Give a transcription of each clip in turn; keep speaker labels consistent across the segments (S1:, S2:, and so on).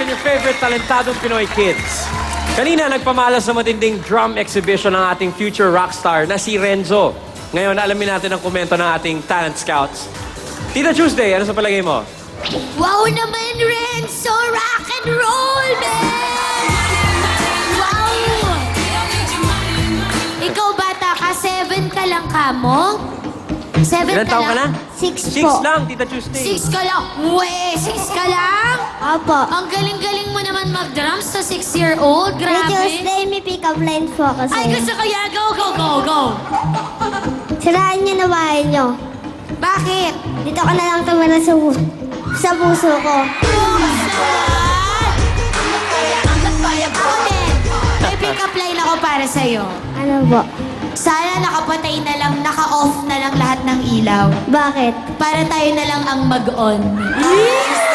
S1: and your favorite talentadong Pinoy kids. Kanina, nagpamalas sa matinding drum exhibition ng ating future rockstar na si Renzo. Ngayon, alamin natin ang komento ng ating talent scouts. Tita Tuesday, ano sa palagay mo?
S2: Wow naman, Renzo! Rock and roll, man! Wow! Ikaw, bata ka, 7 ka lang ka mo? 7
S1: Ilan taon ka na?
S2: 6
S1: 6
S2: po.
S1: lang, Tita Tuesday.
S2: 6 ka lang? Uwe, 6 ka lang?
S3: Opo.
S2: Ang galing-galing mo naman mag-drums sa 6-year-old.
S3: May
S2: Grabe.
S3: Tuesday, may pick-up lines po kasi.
S2: Ay, gusto ko yan. Go, go, go, go.
S3: Siraan niyo na bahay niyo.
S2: Bakit?
S3: Dito ka na lang tumira sa puso ko.
S2: Ako din. May pick-up line ako para sa'yo.
S3: Ano po?
S2: Sana nakapatay na lang, naka-off na lang lahat ng ilaw.
S3: Bakit?
S2: Para tayo na lang ang mag-on.
S3: May Tuesday!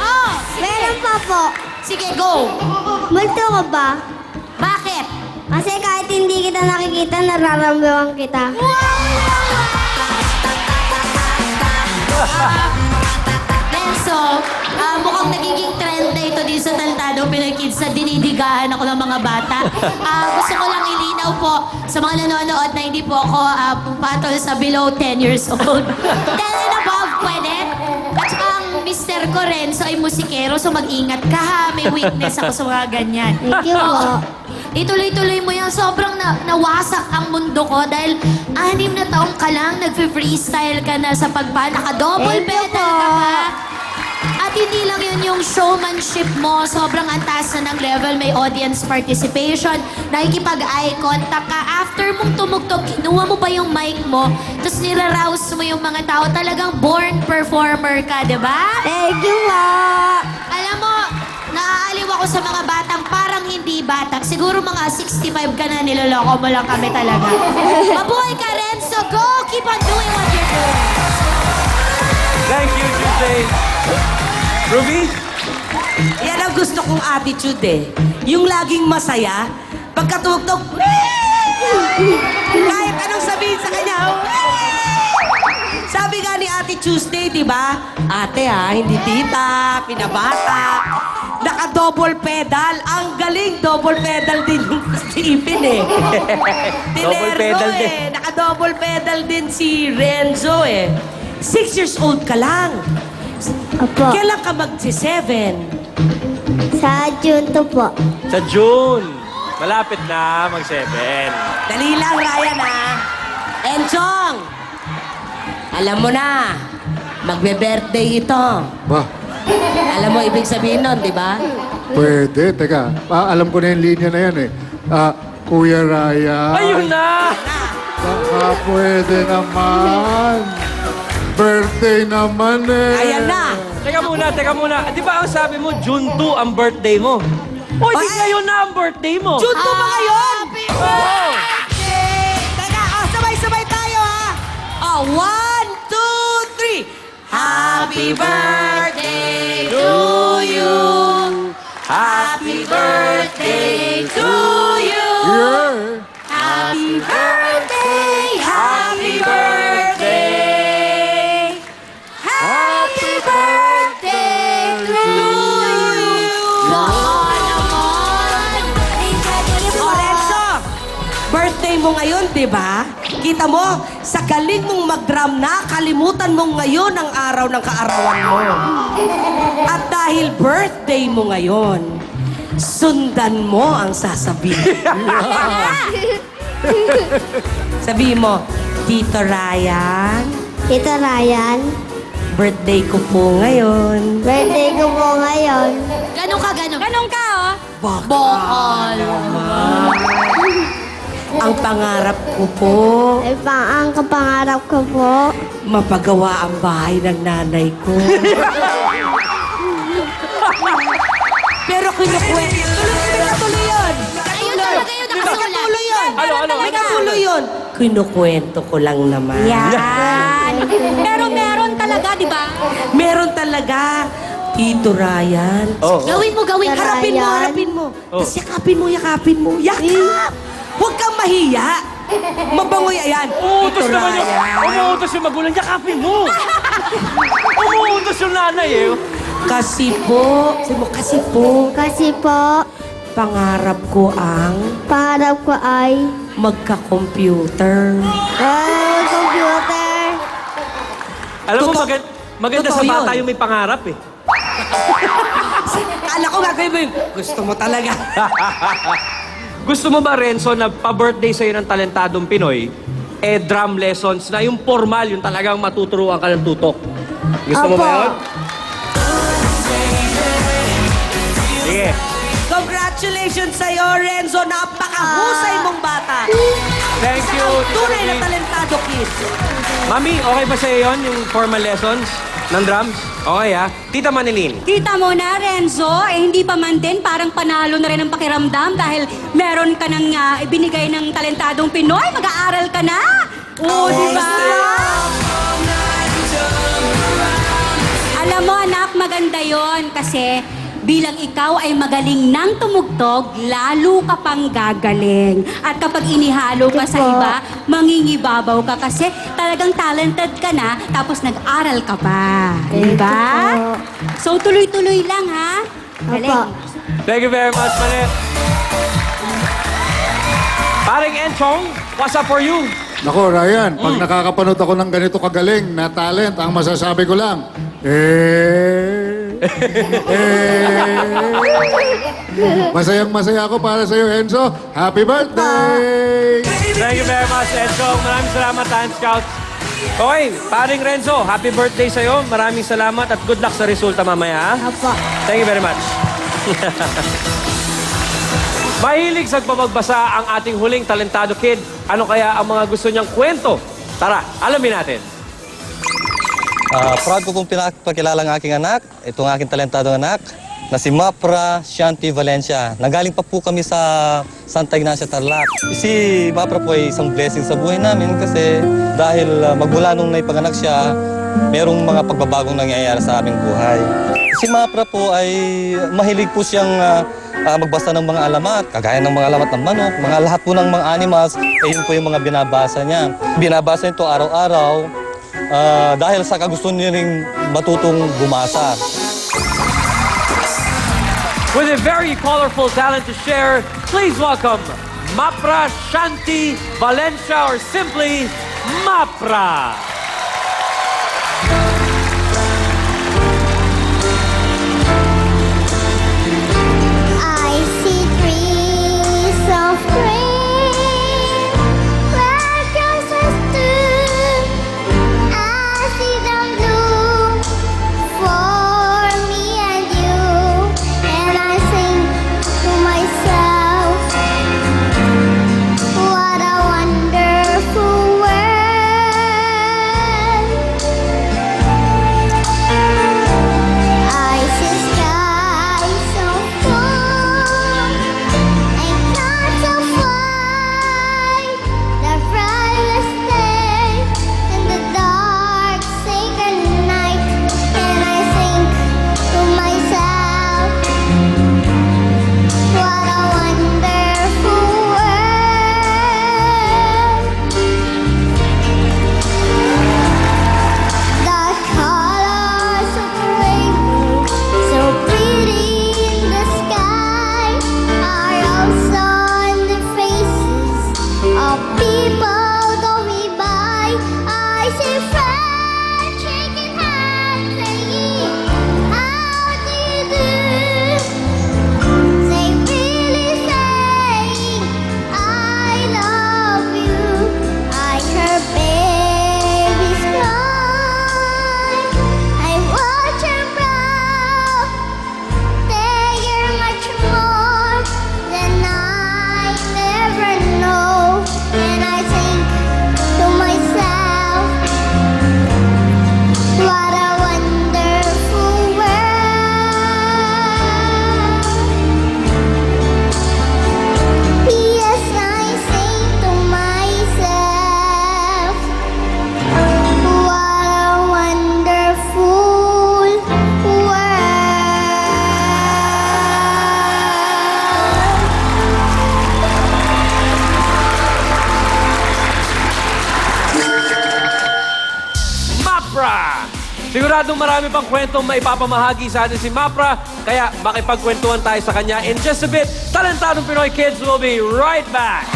S2: Oh!
S3: Meron pa po.
S2: Sige, go!
S3: Multo ka ba?
S2: Bakit?
S3: Kasi kahit hindi kita nakikita, nararamdaman kita.
S2: Renzo, mukhang nagiging trend na ito din sa Talentado Pinoy Kids na dinidigahan ako ng mga bata. Gusto ko lang ilinaw po sa mga nanonood na hindi po ako pumapatol sa below 10 years old. 10 and above, pwede? At saka ang mister ko, Renzo, ay musikero, so mag-ingat ka ha. May weakness ako sa mga ganyan.
S3: Thank you po.
S2: Ituloy-tuloy mo yan. Sobrang nawasak ang mundo ko dahil 6 na taong ka lang, nag-freestyle ka na sa naka-double
S3: Thank you
S2: pedal ka
S3: po.
S2: pa. At hindi lang yun yung showmanship mo. Sobrang antas na ng level. May audience participation. Nakikipag-eye contact ka. After mong tumugtog, kinuha mo pa yung mic mo. Tapos nirarouse mo yung mga tao. Talagang born performer ka, di ba?
S3: Thank you po.
S2: Alam mo, naaaliw ako sa mga batang parang hindi batang. Siguro mga 65 ka na, niloloko mo lang kami talaga. Mabuhay ka, Renzo! Go! Keep on doing what you're doing!
S1: Thank you, Tuesday. Ruby?
S4: Yan ang gusto kong attitude eh. Yung laging masaya, pagkatugtog, kahit anong sabihin sa kanya, sabi nga ni Ate Tuesday, di ba? Ate ha, hindi tita, pinabata. Naka-double pedal. Ang galing, double pedal din yung Stephen eh.
S1: Double pedal din.
S4: Naka-double pedal din si Renzo eh. 6 years old ka lang.
S3: Opo.
S4: Kailan ka magsi-7?
S3: Sa June 2 po.
S1: Sa June. Malapit na, mag-7.
S4: Dali lang, Ryan, ha? Enchong! Alam mo na, magbe-birthday ito.
S5: Ba,
S4: Alam mo ibig sabihin nun, di ba?
S5: pwede. Teka, alam ko na yung linya na yan eh. Kuya Ryan.
S1: Ayun na!
S5: Baka pwede naman. Birthday naman eh.
S4: Ayan na!
S1: Teka muna. Di ba ang sabi mo, June 2 ang birthday mo? O, di
S4: Ay!
S1: ngayon na ang birthday mo.
S4: June 2 ba ngayon?
S1: Oo!
S4: Teka, sabay-sabay tayo, ha? 1, 2, 3. Happy birthday to you.
S1: Happy
S4: Birthday to you.
S5: Yeah.
S4: Happy birthday, happy birthday. Happy birthday to you. O, Renzo, birthday mo ngayon, di ba? Kita mo, sa galing mong mag-drum na, kalimutan mo ngayon ang araw ng kaarawan mo. At dahil birthday mo ngayon, sundan mo ang sasabihin. Sabihin mo, Tito Ryan,
S3: Tito Ryan,
S4: birthday ko po ngayon.
S3: birthday ko po ngayon.
S2: Ganon ka, ganon. Ganon ka, oh.
S4: Bokal. Ang pangarap ko po,
S3: Ay, ang kapangarap ko po.
S4: mapagawa ang bahay ng nanay ko. Pero kinukwento. Tuloy yun.
S2: Ayun talaga yun, nakasulat.
S4: Tuloy yun.
S1: Ano?
S4: May katuloy yun. Kinukwento ko lang naman.
S2: Yan. Pero meron talaga, di ba?
S4: Meron talaga. Tito Ryan.
S1: Oh.
S2: Gawin mo.
S4: Harapin mo,
S3: Ryan.
S4: harapin mo.
S1: Oh.
S4: Tapos yakapin mo. Yakap! Huwag kang mahiya. Mabangoy, ayan.
S1: Umuutos
S4: Ito,
S1: naman yung...
S4: Ryan.
S1: Umuutos yung magulang. Yakapin mo! Umuutos yung nanay eh.
S4: Kasi po,
S3: Kasi po,
S4: pangarap ko ang
S3: pangarap ko ay
S4: magka-computer.
S3: computer.
S1: Alam mo,
S4: Totoo-
S1: maganda
S4: totoo
S1: sa bata
S4: yun.
S1: yung may pangarap eh.
S4: Kala ko gagawin mo yun. Gusto mo talaga.
S1: Gusto mo ba, Renzo, na pa-birthday sa'yo ng talentadong Pinoy, drum lessons na yung formal, yung talagang matuturuan ka ng tutok? Gusto mo ba
S3: Opo.
S1: yun? Sige.
S4: Congratulations sa'yo, Renzo. Napakahusay mong bata.
S1: Thank you,
S4: Isang
S1: Tita
S4: tunay na
S1: Ruby.
S4: talentado kid.
S1: Mami, okay ba sa'yo yun, yung formal lessons ng drums? Okay ah. Tita Manilin.
S6: Kita mo na, Renzo, hindi pa man din, parang panalo na rin ang pakiramdam dahil meron ka nang ibinigay ng talentadong Pinoy, mag-aaral ka na. Oo, di ba? Alam mo, anak, maganda yon kasi bilang ikaw ay magaling nang tumugtog, lalo ka pang gagaling. At kapag inihalo ka sa iba, mangingibabaw ka kasi talagang talented ka na, tapos nag-aral ka pa. Di ba? So, tuloy-tuloy lang, ha? Galing.
S3: Opo.
S1: Thank you very much, Manet. Paring Enchong, what's up for you?
S5: Nako, Ryan, pag nakakapanood ako ng ganito kagaling na talent, ang masasabi ko lang, Masayang masaya ako para sa iyo, Enzo. Happy birthday!
S1: Thank you very much, Enchong. Maraming salamat, Talent Scouts. Okay, paring Renzo, happy birthday sa'yo. Maraming salamat at good luck sa resulta mamaya. Ha?
S3: Opo.
S1: Thank you very much. Mahilig sa pagbabasa ang ating huling talentado kid. Ano kaya ang mga gusto niyang kwento? Tara, alamin natin.
S7: Proud ko kung pinapakilala ang aking anak, itong aking talentadong anak, na si Mapra Shanti Valencia. Nagaling pa po kami sa Santa Ignacia, Tarlac. Si Mapra po ay isang blessing sa buhay namin kasi dahil magmula nung naipanganak siya, merong mga pagbabagong nangyayari sa aming buhay. Si Mapra po ay mahilig po siyang magbasa ng mga alamat, kagaya ng mga alamat ng manok, mga lahat po ng mga animals, yun po yung mga binabasa niya. Binabasa nito araw-araw dahil sa kagusto niya ring matutong bumasa.
S1: With a very colorful talent to share, please welcome Mapra Shanti Valencia or simply Mapra.
S3: I see trees of green, like roses too. I see them bloom for me and you, and I sing to myself, what a wonderful world.
S1: Mapra. Siguradong marami pang kwentong maipapamahagi sa atin si Mapra, kaya makipagkwentuhan tayo sa kanya in just a bit. Talentadong Pinoy Kids will be right back.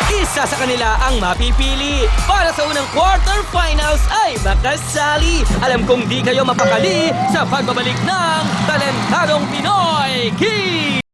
S8: Isa sa kanila ang mapipili. Para sa unang quarterfinals ay makasali. Alam kong di kayo mapakali sa pagbabalik ng Talentadong Pinoy Kids!